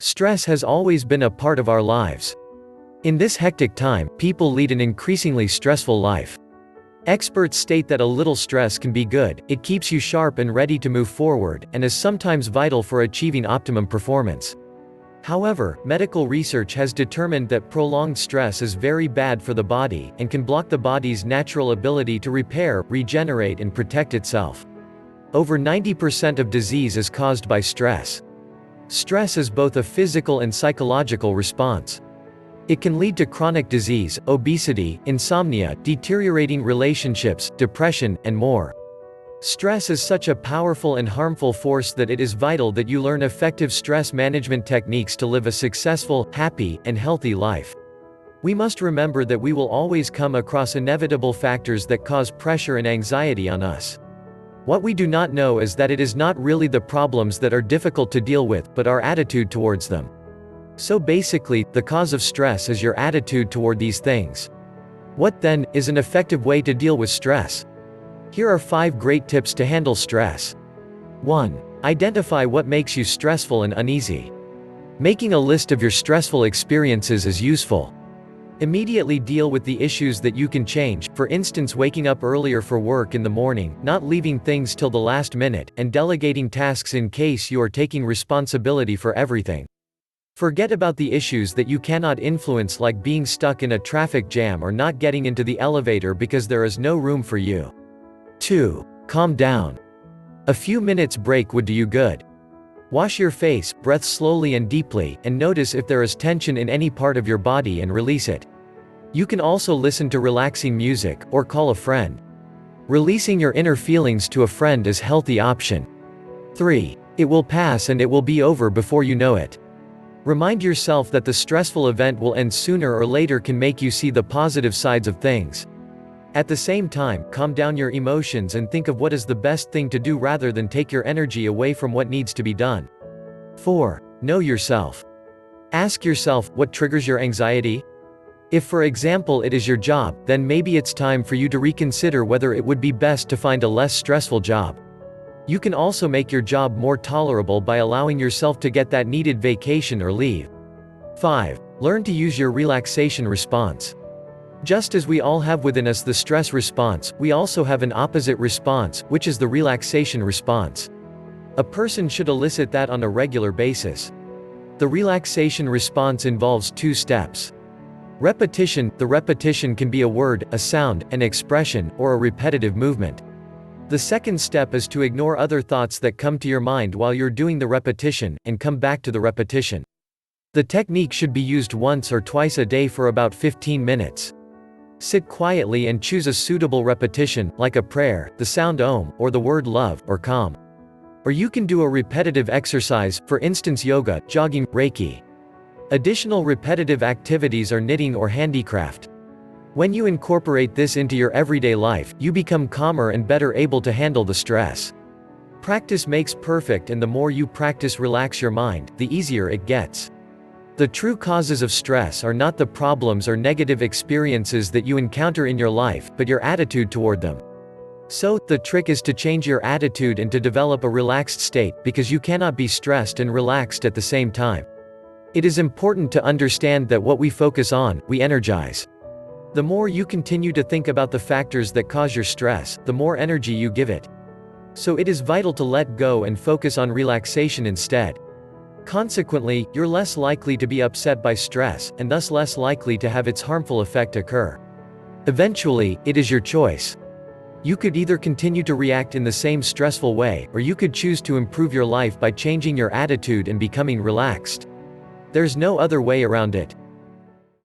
Stress has always been a part of our lives. In this hectic time, people lead an increasingly stressful life. Experts state that a little stress can be good, it keeps you sharp and ready to move forward, and is sometimes vital for achieving optimum performance. However, medical research has determined that prolonged stress is very bad for the body, and can block the body's natural ability to repair, regenerate and protect itself. Over 90% of disease is caused by stress. Stress is both a physical and psychological response. It can lead to chronic disease, obesity, insomnia, deteriorating relationships, depression, and more. Stress is such a powerful and harmful force that it is vital that you learn effective stress management techniques to live a successful, happy, and healthy life. We must remember that we will always come across inevitable factors that cause pressure and anxiety on us. What we do not know is that it is not really the problems that are difficult to deal with, but our attitude towards them. So basically, the cause of stress is your attitude toward these things. What then is an effective way to deal with stress? Here are 5 great tips to handle stress. 1. Identify what makes you stressful and uneasy. Making a list of your stressful experiences is useful. Immediately deal with the issues that you can change, for instance waking up earlier for work in the morning, not leaving things till the last minute, and delegating tasks in case you are taking responsibility for everything. Forget about the issues that you cannot influence, like being stuck in a traffic jam or not getting into the elevator because there is no room for you. 2. Calm down. A few minutes break would do you good. Wash your face, breathe slowly and deeply, and notice if there is tension in any part of your body and release it. You can also listen to relaxing music, or call a friend. Releasing your inner feelings to a friend is a healthy option. 3. It will pass and it will be over before you know it. Remind yourself that the stressful event will end sooner or later can make you see the positive sides of things. At the same time, calm down your emotions and think of what is the best thing to do rather than take your energy away from what needs to be done. 4. Know yourself. Ask yourself, what triggers your anxiety? If for example it is your job, then maybe it's time for you to reconsider whether it would be best to find a less stressful job. You can also make your job more tolerable by allowing yourself to get that needed vacation or leave. 5. Learn to use your relaxation response. Just as we all have within us the stress response, we also have an opposite response, which is the relaxation response. A person should elicit that on a regular basis. The relaxation response involves 2 steps. Repetition. The repetition can be a word, a sound, an expression, or a repetitive movement. The second step is to ignore other thoughts that come to your mind while you're doing the repetition, and come back to the repetition. The technique should be used once or twice a day for about 15 minutes. Sit quietly and choose a suitable repetition, like a prayer, the sound Om, or the word love, or calm. Or you can do a repetitive exercise, for instance yoga, jogging, Reiki. Additional repetitive activities are knitting or handicraft. When you incorporate this into your everyday life, you become calmer and better able to handle the stress. Practice makes perfect, and the more you practice relax your mind, the easier it gets. The true causes of stress are not the problems or negative experiences that you encounter in your life, but your attitude toward them. So, the trick is to change your attitude and to develop a relaxed state, because you cannot be stressed and relaxed at the same time. It is important to understand that what we focus on, we energize. The more you continue to think about the factors that cause your stress, the more energy you give it. So it is vital to let go and focus on relaxation instead. Consequently, you're less likely to be upset by stress, and thus less likely to have its harmful effect occur. Eventually, it is your choice. You could either continue to react in the same stressful way, or you could choose to improve your life by changing your attitude and becoming relaxed. There's no other way around it.